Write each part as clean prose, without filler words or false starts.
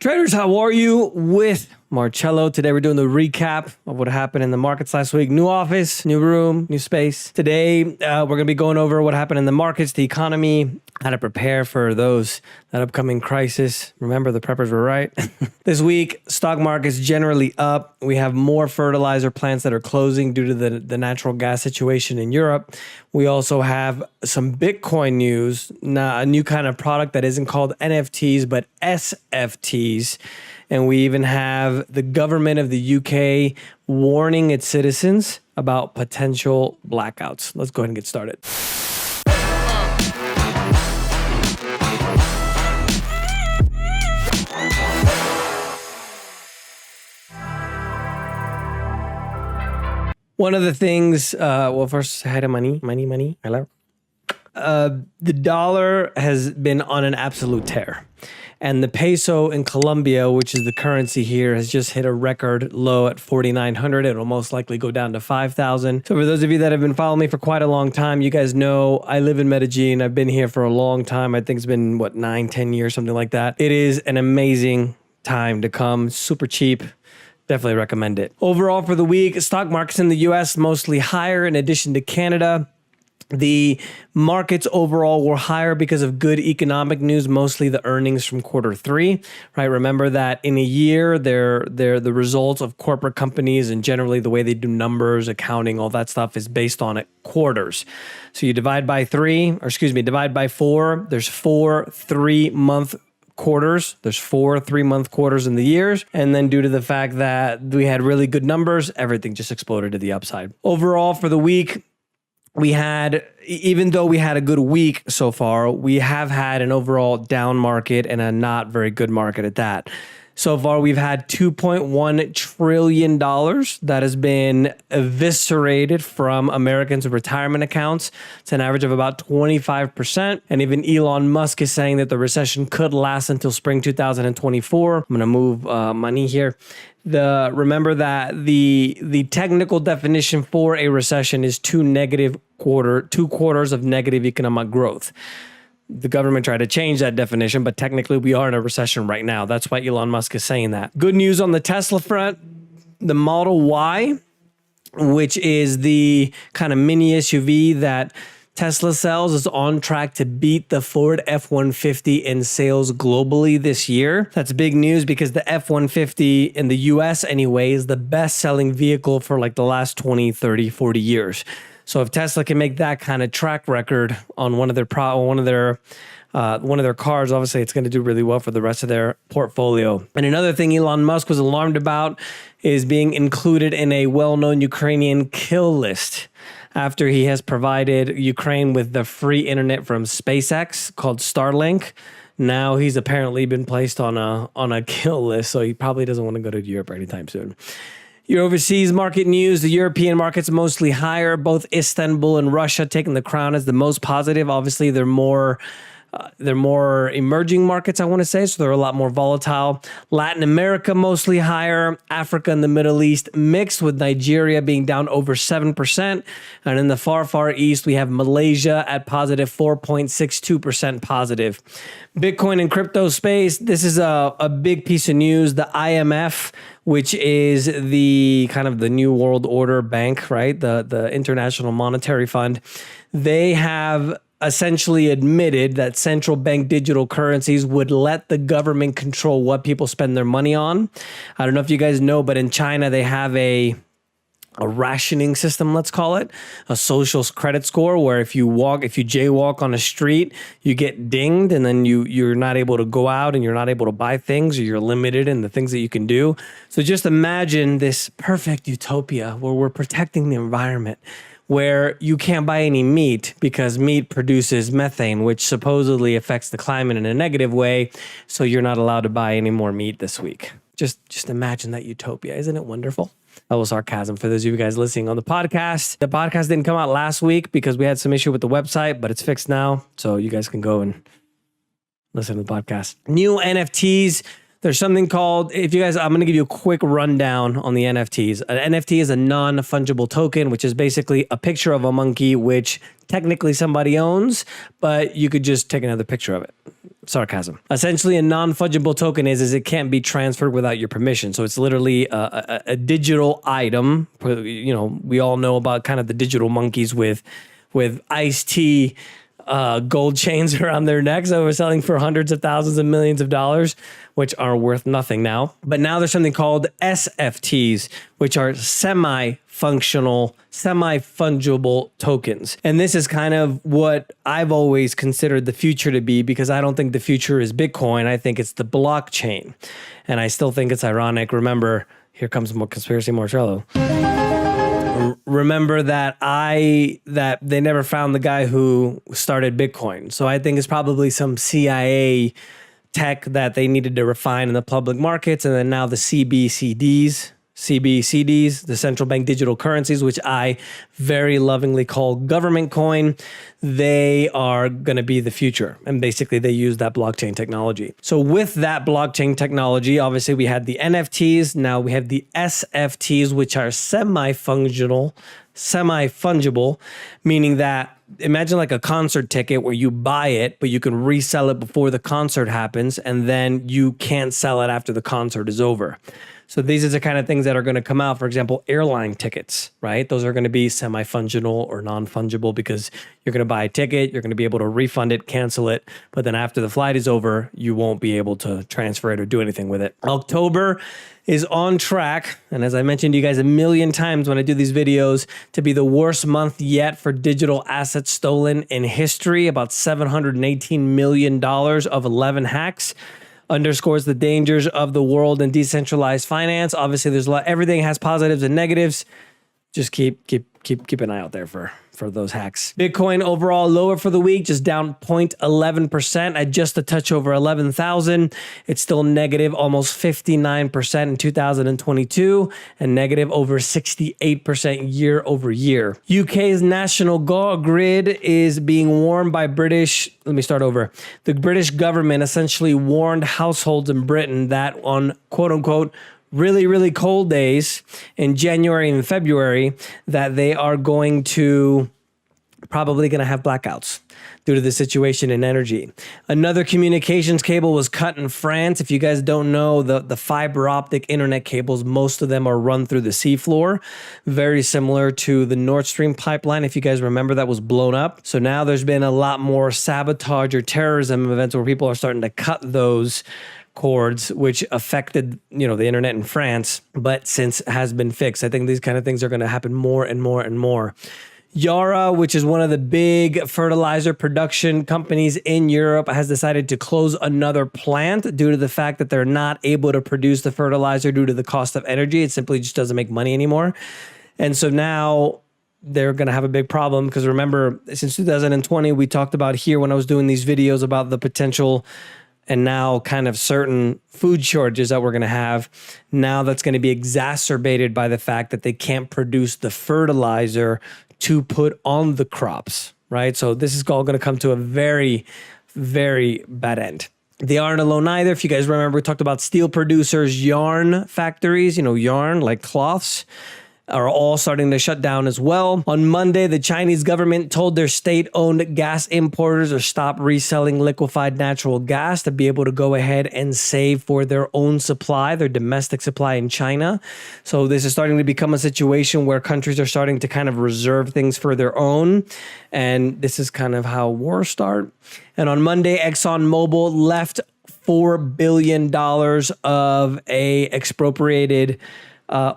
Traders, how are you? With Marcello. Today we're doing the recap of what happened in the markets last week. New office, new room, new space. Today we're going to be going over what happened in the markets, the economy, how to prepare for that upcoming crisis. Remember, the preppers were right. This week, stock market's generally up. We have more fertilizer plants that are closing due to the natural gas situation in Europe. We also have some Bitcoin news, a new kind of product that isn't called NFTs, but SFTs. And we even have the government of the UK warning its citizens about potential blackouts. Let's go ahead and get started. One of the things, well, first, hi to money. Hello. The dollar has been on an absolute tear. And the peso in Colombia, which is the currency here, has just hit a record low at 4,900. It'll most likely go down to 5,000. So for those of you that have been following me for quite a long time, you guys know I live in Medellin. I've been here for a long time. I think it's been, 9-10 years, something like that. It is an amazing time to come. Super cheap. Definitely recommend it. Overall for the week, stock markets in the US mostly higher in addition to Canada. The markets overall were higher because of good economic news, mostly the earnings from Q3, right? Remember that in a year, they're the results of corporate companies and generally the way they do numbers, accounting, all that stuff is based on quarters. So you divide by divide by 4, there's 4 3-month quarters. There's 4 3-month quarters in the years. And then due to the fact that we had really good numbers, everything just exploded to the upside. Overall for the week, even though we had a good week so far, we have had an overall down market and a not very good market at that. So far, we've had $2.1 trillion that has been eviscerated from Americans' retirement accounts. It's an average of about 25%. And even Elon Musk is saying that the recession could last until spring 2024. I'm going to move money here. Remember that the technical definition for a recession is 2 quarters of negative economic growth. The government tried to change that definition, but technically we are in a recession right now. That's why Elon Musk is saying that. Good news on the Tesla front, the Model Y, which is the kind of mini SUV that Tesla sells, is on track to beat the Ford F-150 in sales globally this year. That's big news because the F-150 in the US anyway is the best-selling vehicle for like the last 20, 30, 40 years. So if Tesla can make that kind of track record on one of their cars, obviously it's going to do really well for the rest of their portfolio. And another thing Elon Musk was alarmed about is being included in a well-known Ukrainian kill list after he has provided Ukraine with the free internet from SpaceX called Starlink. Now he's apparently been placed on a kill list, so he probably doesn't want to go to Europe anytime soon. Your overseas market news, the European market's mostly higher, both Istanbul and Russia taking the crown as the most positive. Obviously, they're more emerging markets, I want to say, so they're a lot more volatile. Latin America mostly higher, Africa and the Middle East mixed, with Nigeria being down over 7%. And in the far east, we have Malaysia at positive 4.62% positive. Bitcoin and crypto space, this is a big piece of news. The IMF, which is the kind of the New World Order bank, right? The International Monetary Fund, they have essentially admitted that central bank digital currencies would let the government control what people spend their money on. I don't know if you guys know, but in China, they have a rationing system, let's call it, a social credit score, where if you jaywalk on a street, you get dinged and then you're not able to go out and you're not able to buy things, or you're limited in the things that you can do. So just imagine this perfect utopia where we're protecting the environment, where you can't buy any meat because meat produces methane, which supposedly affects the climate in a negative way. So you're not allowed to buy any more meat this week. Just imagine that utopia. Isn't it wonderful? That was sarcasm for those of you guys listening on the podcast. The podcast didn't come out last week because we had some issue with the website, but it's fixed now. So you guys can go and listen to the podcast. New NFTs. There's something called, I'm going to give you a quick rundown on the NFTs. An NFT is a non-fungible token, which is basically a picture of a monkey, which technically somebody owns, but you could just take another picture of it. Sarcasm. Essentially, a non-fungible token is it can't be transferred without your permission. So it's literally a digital item. You know, we all know about kind of the digital monkeys with iced tea gold chains around their necks that were selling for hundreds of thousands and millions of dollars, which are worth nothing now. But now there's something called SFTs, which are semi-functional, semi-fungible tokens. And this is kind of what I've always considered the future to be, because I don't think the future is Bitcoin. I think it's the blockchain. And I still think it's ironic. Remember, here comes more conspiracy Marcello. Remember that they never found the guy who started Bitcoin. So I think it's probably some CIA tech that they needed to refine in the public markets. And then now the CBDCs, the central bank digital currencies, which I very lovingly call government coin, they are going to be the future. And basically they use that blockchain technology. So with that blockchain technology, obviously we had the NFTs. Now we have the SFTs, which are semi-fungible, meaning that imagine like a concert ticket where you buy it, but you can resell it before the concert happens, and then you can't sell it after the concert is over. So these are the kind of things that are going to come out. For example, airline tickets, right? Those are going to be semi-fungible or non-fungible because you're going to buy a ticket, you're going to be able to refund it, cancel it, but then after the flight is over, you won't be able to transfer it or do anything with it. October is on track, and as I mentioned to you guys a million times when I do these videos, to be the worst month yet for digital assets stolen in history. About $718 million of 11 hacks. Underscores the dangers of the world and decentralized finance. Obviously, there's a lot. Everything has positives and negatives. Just keep an eye out there for those hacks. Bitcoin overall lower for the week, just down 0.11% at just a touch over 11,000. It's still negative almost 59% in 2022 and negative over 68% year over year. UK's national grid is being warned by British. Let me start over. The British government essentially warned households in Britain that on quote unquote really, really cold days in January and February that they are probably going to have blackouts due to the situation in energy. Another communications cable was cut in France. If you guys don't know, the fiber optic internet cables, most of them are run through the seafloor, very similar to the Nord Stream pipeline. If you guys remember, that was blown up. So now there's been a lot more sabotage or terrorism events where people are starting to cut those cords, which affected, the internet in France, but since has been fixed. I think these kind of things are going to happen more and more and more. Yara, which is one of the big fertilizer production companies in Europe, has decided to close another plant due to the fact that they're not able to produce the fertilizer due to the cost of energy. It simply just doesn't make money anymore. And so now they're going to have a big problem because remember, since 2020, we talked about here when I was doing these videos about the potential and now kind of certain food shortages that we're going to have. Now that's going to be exacerbated by the fact that they can't produce the fertilizer to put on the crops, right? So this is all going to come to a very, very bad end. They aren't alone either. If you guys remember, we talked about steel producers, yarn factories, yarn like cloths, are all starting to shut down as well. On Monday, the Chinese government told their state-owned gas importers to stop reselling liquefied natural gas to be able to go ahead and save for their own supply, their domestic supply in China. So this is starting to become a situation where countries are starting to kind of reserve things for their own. And this is kind of how wars start. And on Monday, ExxonMobil left $4 billion of a expropriated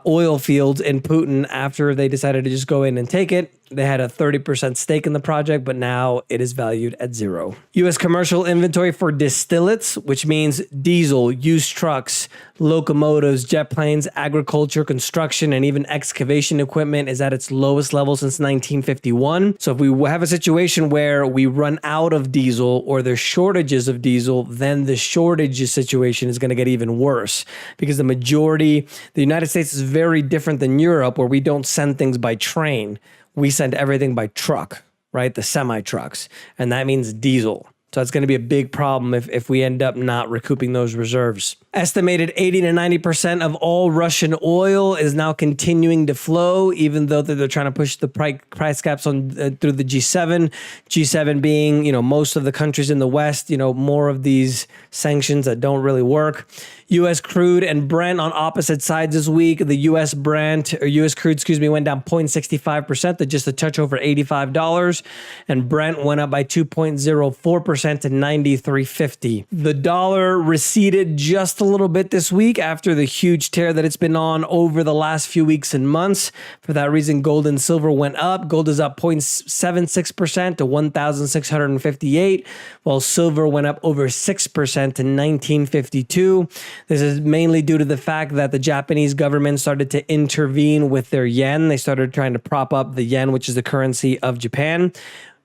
oil fields in Putin after they decided to just go in and take it. They had a 30% stake in the project, but now it is valued at zero. U.S. commercial inventory for distillates, which means diesel, used trucks, locomotives, jet planes, agriculture, construction, and even excavation equipment is at its lowest level since 1951. So if we have a situation where we run out of diesel or there's shortages of diesel, then the shortage situation is going to get even worse because the United States is very different than Europe where we don't send things by train. We send everything by truck, right? The semi trucks. And that means diesel. So it's going to be a big problem if we end up not recouping those reserves. Estimated 80 to 90% of all Russian oil is now continuing to flow, even though they're trying to push the price caps on through the G7. G7 being, most of the countries in the West, more of these sanctions that don't really work. U.S. crude and Brent on opposite sides this week. The U.S. crude, went down 0.65% to just a touch over $85. And Brent went up by 2.04% to 93.50. The dollar receded just a little bit this week after the huge tear that it's been on over the last few weeks and months. For that reason, gold and silver went up. Gold is up 0.76% to 1,658, while silver went up over 6% to 1952. This is mainly due to the fact that the Japanese government started to intervene with their yen. They started trying to prop up the yen, which is the currency of Japan,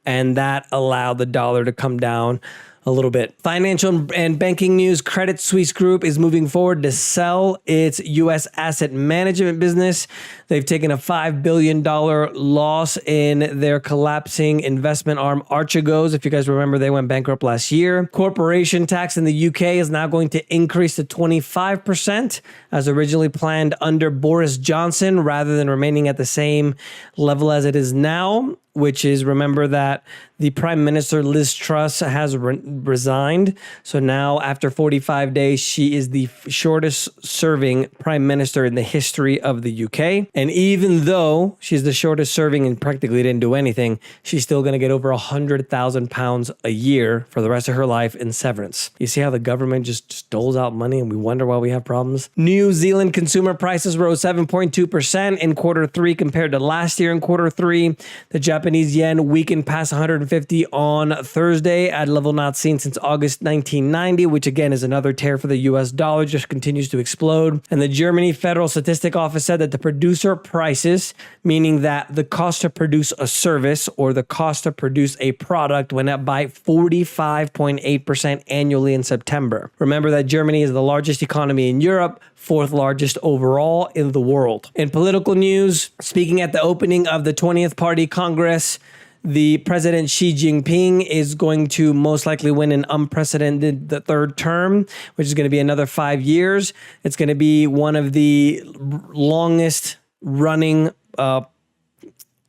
and that allowed the dollar to come down a little bit. Financial and banking news. Credit Suisse Group is moving forward to sell its U.S. asset management business. They've taken a $5 billion loss in their collapsing investment arm, Archegos. If you guys remember, they went bankrupt last year. Corporation tax in the UK is now going to increase to 25% as originally planned under Boris Johnson, rather than remaining at the same level as it is now, which is, remember that the Prime Minister, Liz Truss, has resigned. So now, after 45 days, she is the shortest serving Prime Minister in the history of the UK. And even though she's the shortest serving and practically didn't do anything, she's still going to get over £100,000 a year for the rest of her life in severance. You see how the government just doles out money and we wonder why we have problems? New Zealand consumer prices rose 7.2% in quarter three compared to last year in quarter three. The Japanese yen weakened past 150 on Thursday at a level not seen since August 1990, which again is another tear for the US dollar, just continues to explode. And the Germany Federal Statistic Office said that the producer prices, meaning that the cost to produce a service or the cost to produce a product, went up by 45.8% annually in September. Remember that Germany is the largest economy in Europe, fourth largest overall in the world. In political news, speaking at the opening of the 20th Party Congress, the President Xi Jinping is going to most likely win an unprecedented third term, which is going to be another 5 years. It's going to be one of the longest running.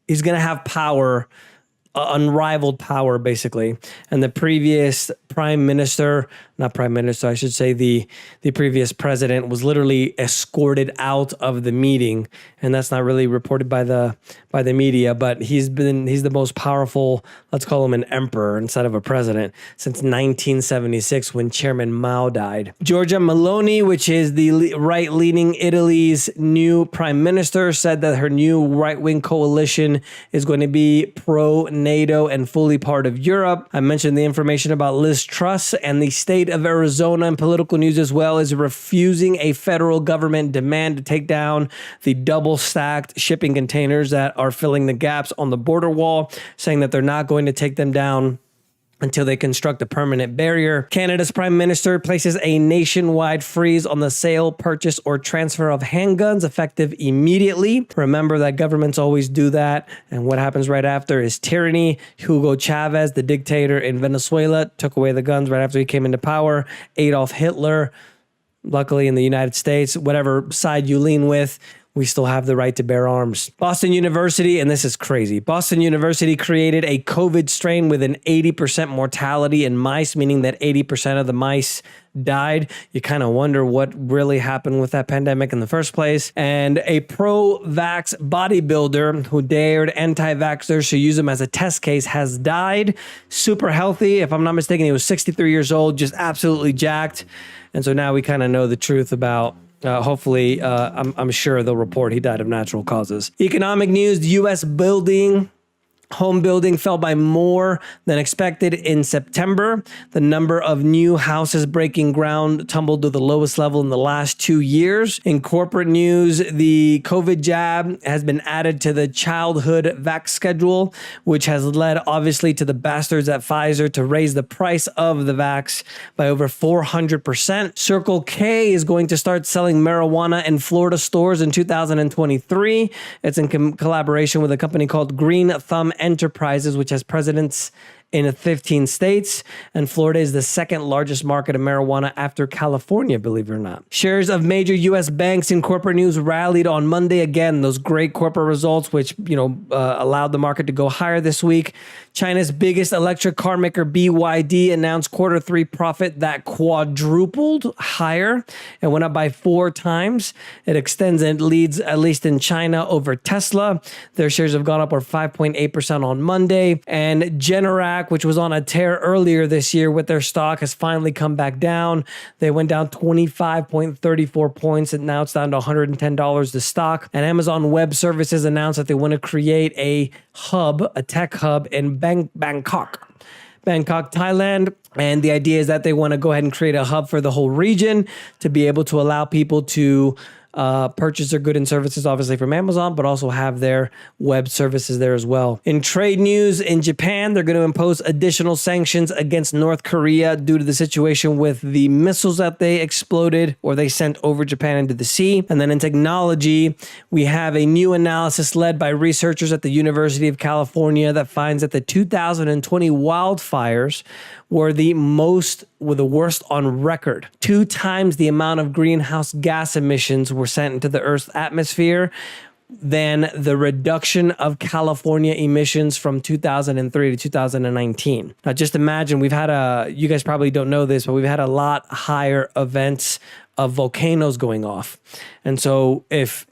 He's going to have power, unrivaled power, basically. And the previous the previous president was literally escorted out of the meeting, and that's not really reported by the media, but he's the most powerful, let's call him an emperor instead of a president, since 1976 when Chairman Mao died. Giorgia Meloni, which is the right-leaning Italy's new prime minister, said that her new right-wing coalition is going to be pro-NATO and fully part of Europe. I mentioned the information about Liz Truss, and the state of Arizona in political news as well is refusing a federal government demand to take down the double-stacked shipping containers that are filling the gaps on the border wall, saying that they're not going to take them down until they construct a permanent barrier. Canada's Prime Minister places a nationwide freeze on the sale, purchase, or transfer of handguns effective immediately. Remember that governments always do that, and what happens right after is tyranny. Hugo Chavez, the dictator in Venezuela, took away the guns right after he came into power. Adolf Hitler, luckily in the United States, whatever side you lean with, we still have the right to bear arms. Boston University, and this is crazy, Boston University created a COVID strain with an 80% mortality in mice, meaning that 80% of the mice died. You kind of wonder what really happened with that pandemic in the first place. And a pro-vax bodybuilder who dared anti-vaxxers to use him as a test case has died. Super healthy. If I'm not mistaken, he was 63 years old, just absolutely jacked. And so now we kind of know the truth about hopefully, I'm sure they'll report he died of natural causes. Economic news, the U.S. home building fell by more than expected in September. The number of new houses breaking ground tumbled to the lowest level in the last 2 years. In corporate news, the COVID jab has been added to the childhood vax schedule, which has led obviously to the bastards at Pfizer to raise the price of the vax by over 400%. Circle K is going to start selling marijuana in Florida stores in 2023. It's in collaboration with a company called Green Thumb Enterprises, which has presence in 15 states, and Florida is the second largest market of marijuana after California, believe it or not. Shares of major U.S. banks in corporate news rallied on Monday. Again, those great corporate results, which allowed the market to go higher this week. China's biggest electric car maker, BYD, announced Q3 profit that quadrupled higher and went up by 4 times. It extends and leads, at least in China, over Tesla. Their shares have gone up or 5.8% on Monday. And Generac, which was on a tear earlier this year with their stock, has finally come back down. They went down 25.34 points, and now it's down to $110 the stock. And Amazon Web Services announced that they want to create a tech hub in Bangkok, Thailand. And the idea is that they want to go ahead and create a hub for the whole region to be able to allow people to purchase their goods and services, obviously from Amazon, but also have their web services there as well. In trade news, in Japan, they're going to impose additional sanctions against North Korea due to the situation with the missiles that they exploded or they sent over Japan into the sea. And then in technology, we have a new analysis led by researchers at the University of California that finds that the 2020 wildfires were the worst on record. 2 times the amount of greenhouse gas emissions were sent into the Earth's atmosphere than the reduction of California emissions from 2003 to 2019. Now, just imagine, you guys probably don't know this, but we've had a lot higher events of volcanoes going off. And so if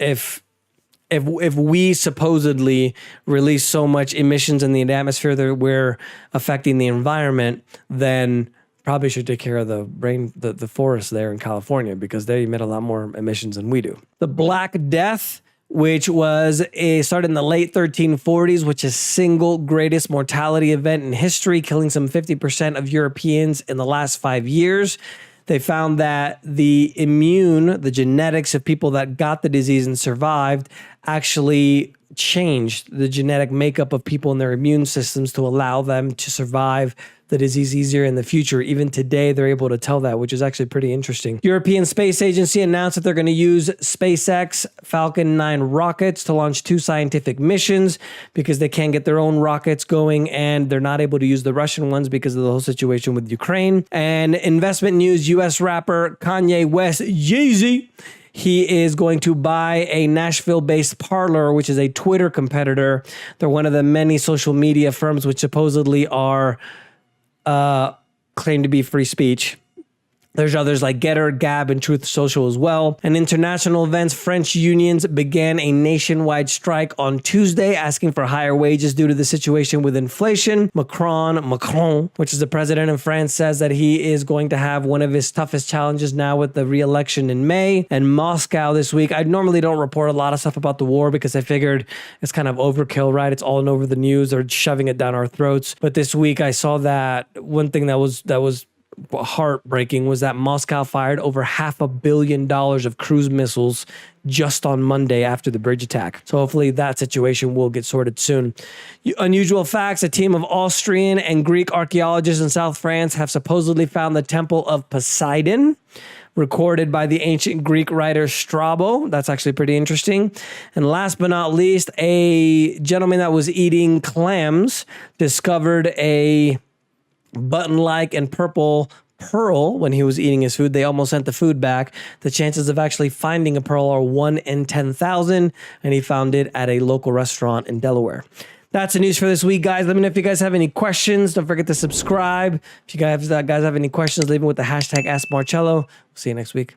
we supposedly release so much emissions in the atmosphere that we're affecting the environment, then probably should take care of the forests there in California, because they emit a lot more emissions than we do. The Black Death, which started in the late 1340s, which is single greatest mortality event in history, killing some 50% of Europeans in the last 5 years. They found that the genetics of people that got the disease and survived actually changed the genetic makeup of people in their immune systems to allow them to survive the disease easier in the future. Even today, they're able to tell that, which is actually pretty interesting. European Space Agency announced that they're going to use SpaceX Falcon 9 rockets to launch 2 scientific missions because they can't get their own rockets going, and they're not able to use the Russian ones because of the whole situation with Ukraine. And investment news, U.S. rapper Kanye West, Yeezy, he is going to buy a Nashville-based Parler, which is a Twitter competitor. They're one of the many social media firms which supposedly are claim to be free speech. There's others like Getter, Gab, and Truth Social as well. And international events, French unions began a nationwide strike on Tuesday, asking for higher wages due to the situation with inflation. Macron, which is the president of France, says that he is going to have one of his toughest challenges now with the re-election in May. And Moscow this week, I normally don't report a lot of stuff about the war because I figured it's kind of overkill, right? It's all over the news. They're shoving it down our throats. But this week I saw that one thing that was heartbreaking was that Moscow fired over $500 million of cruise missiles just on Monday after the bridge attack. So hopefully that situation will get sorted soon. Unusual facts, a team of Austrian and Greek archaeologists in South France have supposedly found the Temple of Poseidon, recorded by the ancient Greek writer Strabo. That's actually pretty interesting. And last but not least, a gentleman that was eating clams discovered a button-like and purple pearl when he was eating his food. They almost sent the food back. The chances of actually finding a pearl are 1 in 10,000, and he found it at a local restaurant in Delaware. That's the news for this week, guys. Let me know if you guys have any questions. Don't forget to subscribe. If you guys have any questions, leave them with the hashtag AskMarcello. We'll see you next week.